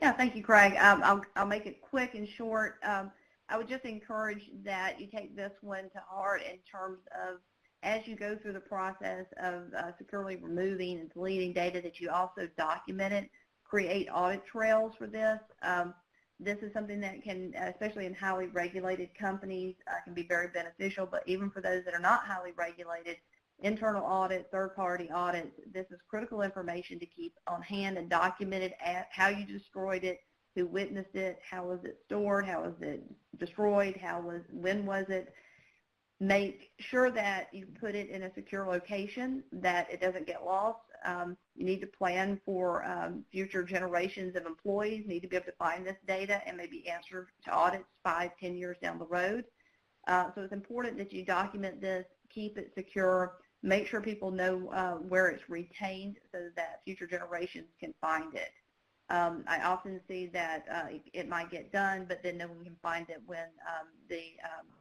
Yeah, thank you, Craig. I'll make it quick and short. I would just encourage that you take this one to heart in terms of, as you go through the process of securely removing and deleting data, that you also document it, create audit trails for this. This is something that can, especially in highly regulated companies, can be very beneficial, but even for those that are not highly regulated, internal audits, third-party audits, this is critical information to keep on hand and documented at how you destroyed it, who witnessed it, how was it stored, how was it destroyed, when was it. Make sure that you put it in a secure location, that it doesn't get lost. You need to plan for future generations of employees, need to be able to find this data and maybe answer to audits 5, 10 years down the road. So it's important that you document this, keep it secure. make sure people know where it's retained so that future generations can find it. I often see that it might get done, but then no one can find it when the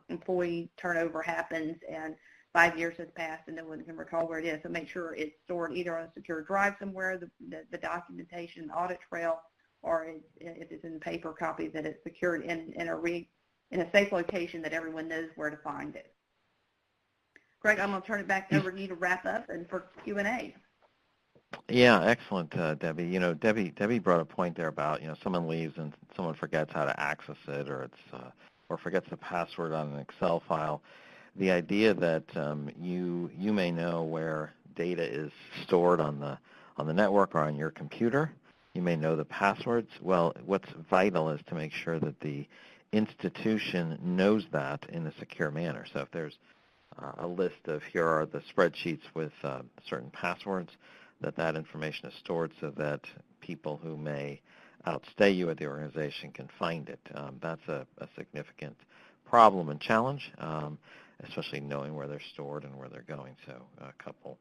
employee turnover happens and 5 years has passed and no one can recall where it is. So make sure it's stored either on a secure drive somewhere, the documentation, audit trail, or if it's in paper copies, that it's secured in a safe location that everyone knows where to find it. Greg, I'm going to turn it back over to you to wrap up and for Q&A. Yeah, excellent, Debbie. Debbie brought a point there about, someone leaves and someone forgets how to access it, or forgets the password on an Excel file. The idea that you may know where data is stored on the network or on your computer. You may know the passwords. Well, what's vital is to make sure that the institution knows that in a secure manner. So if there's a list of here are the spreadsheets with certain passwords, that information is stored so that people who may outstay you at the organization can find it. That's a significant problem and challenge, especially knowing where they're stored and where they're going. So a couple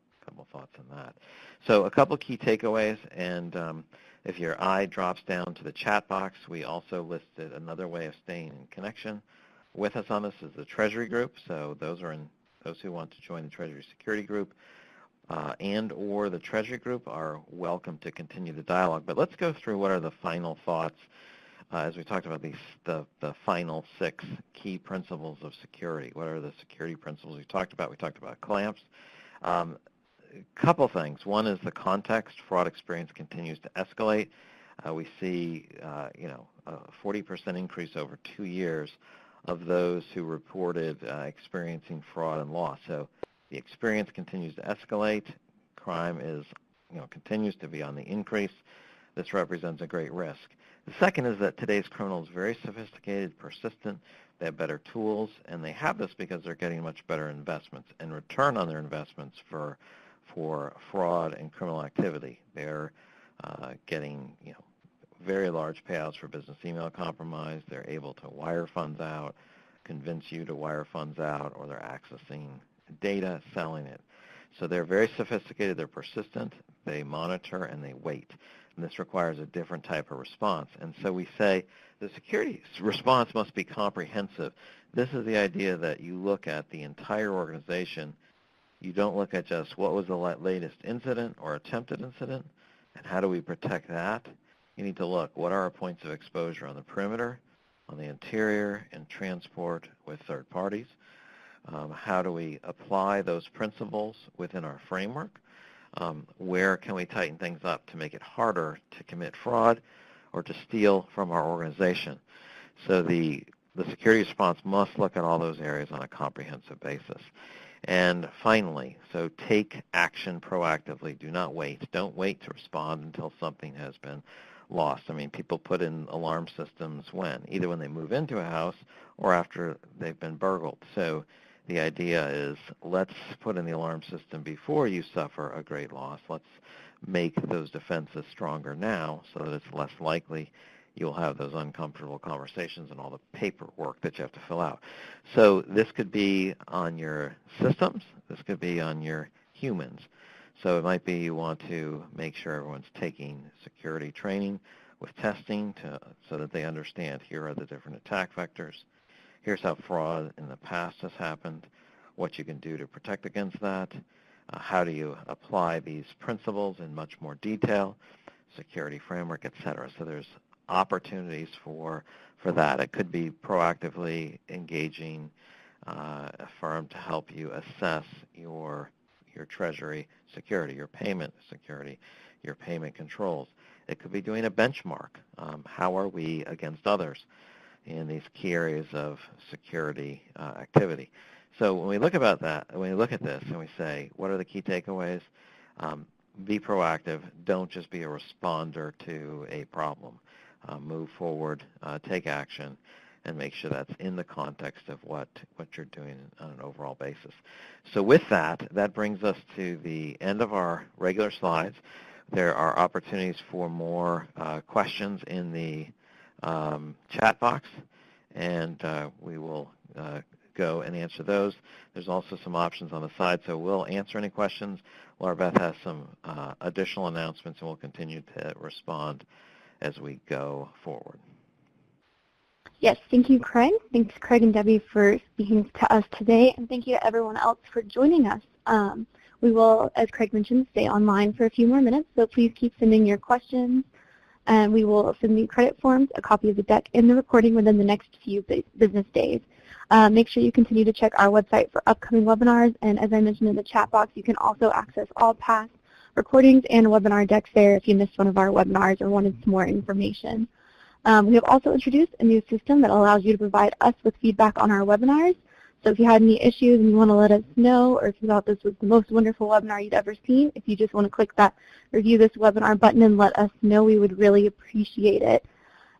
thoughts on that. So a couple key takeaways, and if your eye drops down to the chat box, we also listed another way of staying in connection with us on this is the Treasury group. So those who want to join the Treasury Security Group and or the Treasury Group are welcome to continue the dialogue. But let's go through what are the final thoughts as we talked about the final 6 key principles of security. What are the security principles we talked about? We talked about clamps. A couple things. One is the context. Fraud experience continues to escalate. We see a 40% increase over 2 years of those who reported experiencing fraud and loss. So the experience continues to escalate. Crime continues to be on the increase. This represents a great risk. The second is that today's criminals are very sophisticated, persistent. They have better tools, and they have this because they're getting much better investments and return on their investments for fraud and criminal activity. They're getting very large payouts for business email compromise. They're able to wire funds out, convince you to wire funds out, or they're accessing data, selling it. So they're very sophisticated, they're persistent, they monitor, and they wait. And this requires a different type of response. And so we say the security response must be comprehensive. This is the idea that you look at the entire organization. You don't look at just what was the latest incident or attempted incident, and how do we protect that. You need to look, what are our points of exposure on the perimeter, on the interior, and transport with third parties? How do we apply those principles within our framework? Where can we tighten things up to make it harder to commit fraud or to steal from our organization? So the security response must look at all those areas on a comprehensive basis. And finally, so take action proactively. Do not wait. Don't wait to respond until something has been lost. I mean, people put in alarm systems when? Either when they move into a house or after they've been burgled. So the idea is let's put in the alarm system before you suffer a great loss. Let's make those defenses stronger now so that it's less likely you'll have those uncomfortable conversations and all the paperwork that you have to fill out. So this could be on your systems. This could be on your humans. So it might be you want to make sure everyone's taking security training with testing so that they understand here are the different attack vectors. Here's how fraud in the past has happened, what you can do to protect against that, how do you apply these principles in much more detail, security framework, et cetera. So there's opportunities for that. It could be proactively engaging a firm to help you assess your treasury security, your payment security, your payment controls. It could be doing a benchmark. How are we against others in these key areas of security activity? So when we look at this and we say, what are the key takeaways? Be proactive. Don't just be a responder to a problem. Move forward, take action, and make sure that's in the context of what you're doing on an overall basis. So with that brings us to the end of our regular slides. There are opportunities for more questions in the chat box, and we will go and answer those. There's also some options on the side, so we'll answer any questions. Laura Beth has some additional announcements, and we'll continue to respond as we go forward. Yes, thank you, Craig. Thanks, Craig and Debbie, for speaking to us today, and thank you to everyone else for joining us. We will, as Craig mentioned, stay online for a few more minutes, so please keep sending your questions, and we will send the credit forms, a copy of the deck, and the recording within the next few business days. Make sure you continue to check our website for upcoming webinars, and as I mentioned in the chat box, you can also access all past recordings and webinar decks there if you missed one of our webinars or wanted some more information. We have also introduced a new system that allows you to provide us with feedback on our webinars. So if you had any issues and you want to let us know, or if you thought this was the most wonderful webinar you'd ever seen, if you just want to click that review this webinar button and let us know, we would really appreciate it.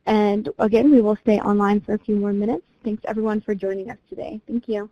And again, we will stay online for a few more minutes. Thanks everyone for joining us today. Thank you.